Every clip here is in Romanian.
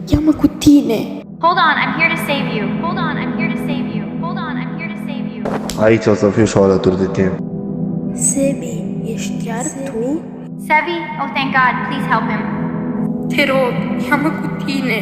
Ia-mă cu tine! Hold on, I'm here to save you. Hold on, I'm here to save you. Hold on, I'm here to save you. Aici o să fiu și alături de tine. Sebi, ești chiar tu? Sevi? Oh, thank God. Please help him. Te rog, ia-mă cu tine!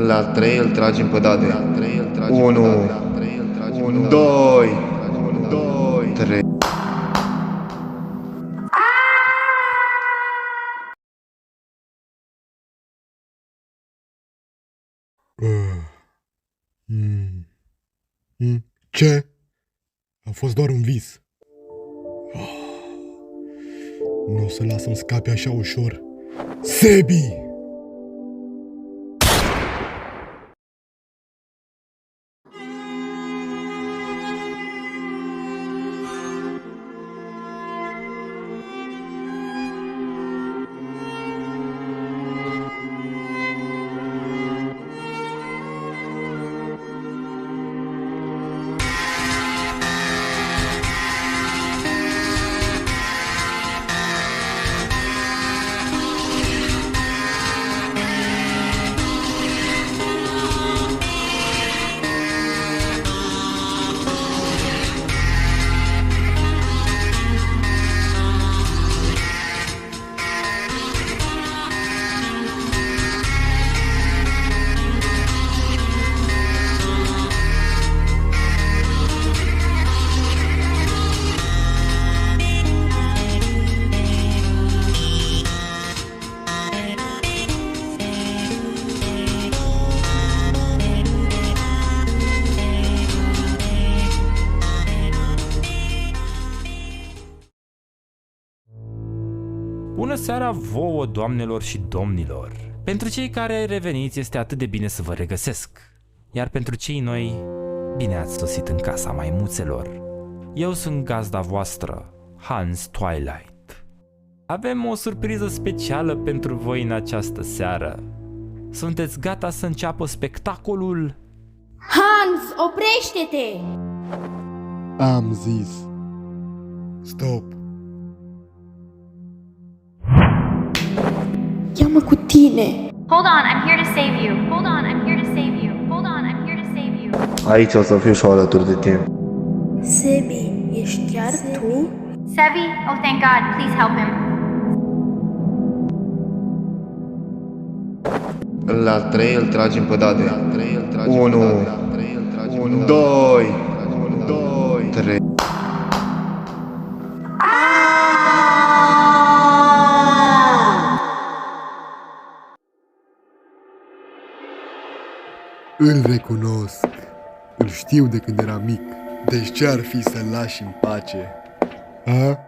La 3 îl tragem pe dade. 1, 2, 3. Ce? A fost doar un vis. Nu o să las să-mi scape așa ușor. Sebi! Bună seara vouă, doamnelor și domnilor! Pentru cei care reveniți este atât de bine să vă regăsesc, iar pentru cei noi, bine ați sosit în casa maimuțelor. Eu sunt gazda voastră, Hans Twilight. Avem o surpriză specială pentru voi în această seară. Sunteți gata să înceapă spectacolul? Hans, oprește-te! Am zis. Stop. Ia-mă cu tine! Hold on, I'm here to save you. Hold on, I'm here to save you. Hold on, I'm here to save you. Aici o să fiu și alături de tine. Sebi, ești chiar tu? Sevi? Oh, thank God. Please help him. La 3 îl tragem pe dade. 1, 2, 3. Îl recunosc. Îl știu de când era mic. Deci ce-ar fi să-l lași în pace? A?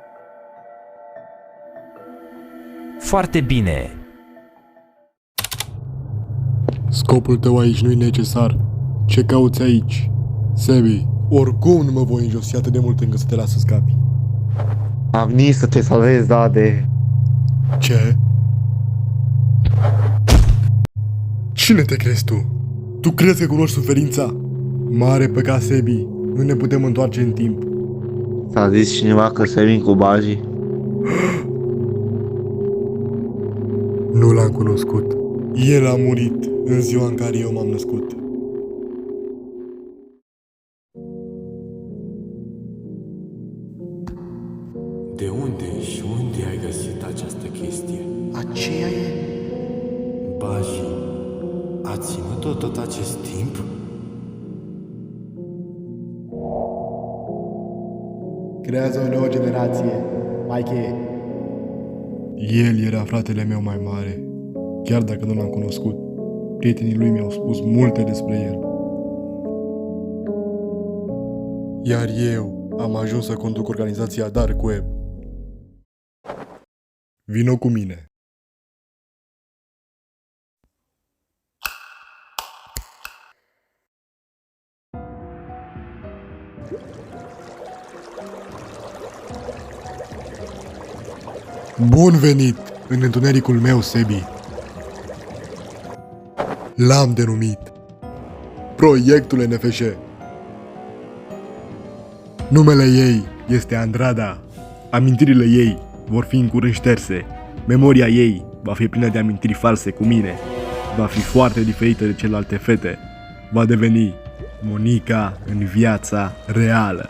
Foarte bine! Scopul tău aici nu-i necesar. Ce cauți aici? Sebi, oricum nu mă voi înjosi atât de mult încât să te las să scapi. Am venit să te salvezi, dade. Ce? Cine te crezi tu? Tu crezi că cunoști suferința? Mare păcat, Sebi. Nu ne putem întoarce în timp. S-a zis cineva că se vin cu bajii? Nu l-am cunoscut. El a murit în ziua în care eu m-am născut. De unde și unde ai găsit această chestie? Aceea e? Baji, a ținut-o tot acest timp? Creează o nouă generație. Mike. El era fratele meu mai mare. Chiar dacă nu l-am cunoscut, prietenii lui mi-au spus multe despre el. Iar eu am ajuns să conduc organizația Dark Web. Vino cu mine. Bun venit în întunericul meu, Sebi. L-am denumit Proiectul NFS. Numele ei este Andrada. Amintirile ei vor fi în curând șterse. Memoria ei va fi plină de amintiri false cu mine. Va fi foarte diferită de celelalte fete. Va deveni Monica în viața reală.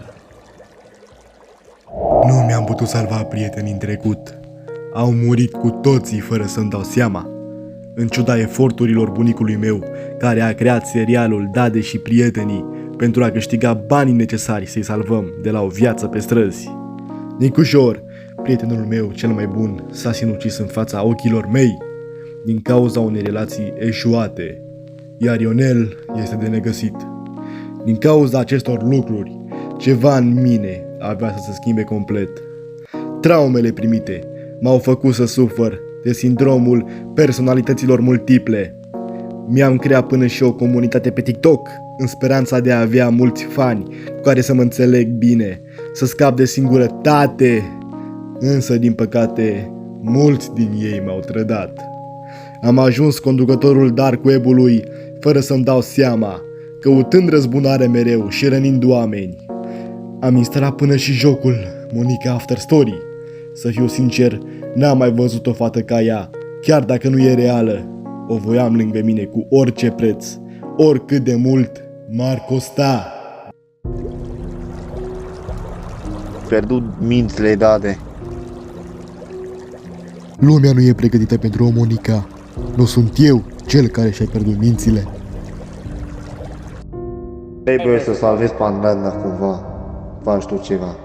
Nu mi-am putut salva prietenii în trecut. Au murit cu toții fără să-mi dau seama. În ciuda eforturilor bunicului meu, care a creat serialul Dade și prietenii pentru a câștiga banii necesari să-i salvăm de la o viață pe străzi. Nicușor, prietenul meu cel mai bun, s-a sinucis în fața ochilor mei din cauza unei relații eșuate, iar Ionel este de negăsit. Din cauza acestor lucruri, ceva în mine avea să se schimbe complet. Traumele primite m-au făcut să sufăr de sindromul personalităților multiple. Mi-am creat până și o comunitate pe TikTok, în speranța de a avea mulți fani cu care să mă înțeleg bine, să scap de singurătate. Însă, din păcate, mulți din ei m-au trădat. Am ajuns conducătorul dark web-ului fără să-mi dau seama, căutând răzbunare mereu și rănind oameni. Am instalat până și jocul Monica After Story. Să fiu sincer, n-am mai văzut o fată ca ea, chiar dacă nu e reală. O voiam lângă mine cu orice preț, oricât de mult m-ar costa. Pierdut mințile, Dade. Lumea nu e pregătită pentru o Monica. Nu sunt eu cel care și-a pierdut mințile. Trebuie să salvezi pe Andreea cumva. Faci tu ceva.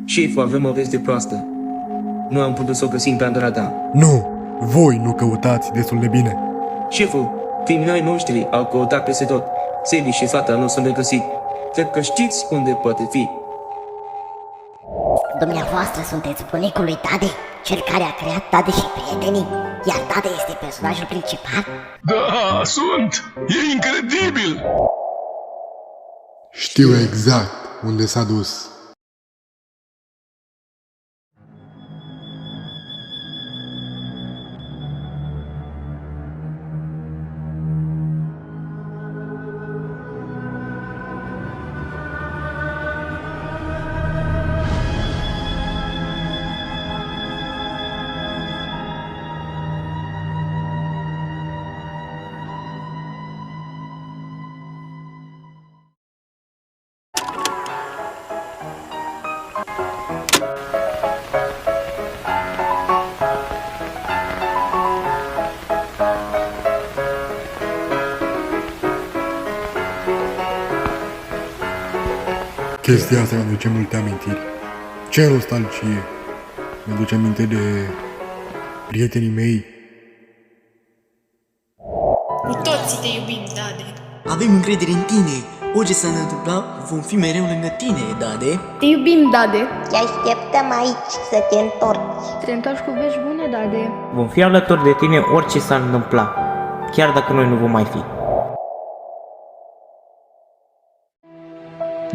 Șeful, avem o veste proastă. Nu am putut să o găsim pe Andreda. Nu! Voi nu căutați destul de bine. Șeful, criminalii noștri au căutat peste tot. Sebi și fata nu sunt regăsit. Cred că știți unde poate fi. Dumneavoastră sunteți bunicul lui Dade, cel care a creat Dade și prietenii, iar Dade este personajul principal? Da, sunt! E incredibil! Știu exact unde s-a dus. Chestia asta mi aduce multe amintiri. Ce nostalgie! Mi-aduce aminte de prietenii mei. Cu toții te iubim, Dade. Avem încredere în tine. Orice s-ar întâmpla, vom fi mereu lângă tine, Dade. Te iubim, Dade. Te așteptăm aici să te întorci. Te întorci cu vești bune, Dade. Vom fi alături de tine orice s-ar întâmpla, chiar dacă noi nu vom mai fi.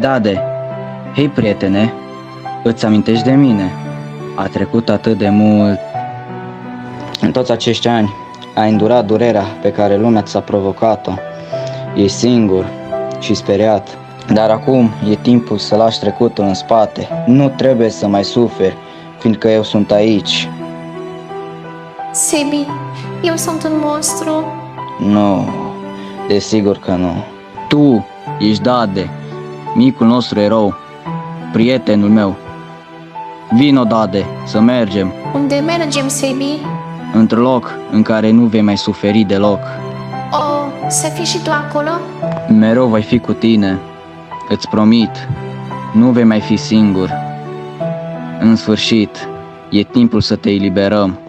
Dade, hei prietene, îți amintești de mine? A trecut atât de mult. În toți acești ani ai îndurat durerea pe care lumea ți-a provocat-o. Ești singur și speriat, dar acum e timpul să lași trecutul în spate. Nu trebuie să mai suferi, fiindcă eu sunt aici. Sebi, eu sunt un monstru. Nu, desigur că nu. Tu ești Dade, micul nostru erou, prietenul meu. Vino, Dade, să mergem Unde mergem, Sebi? într-un loc în care nu vei mai suferi deloc. Oh, să fii și tu acolo? Mereu voi fi cu tine, îți promit, nu vei mai fi singur. În sfârșit, e timpul să te eliberăm.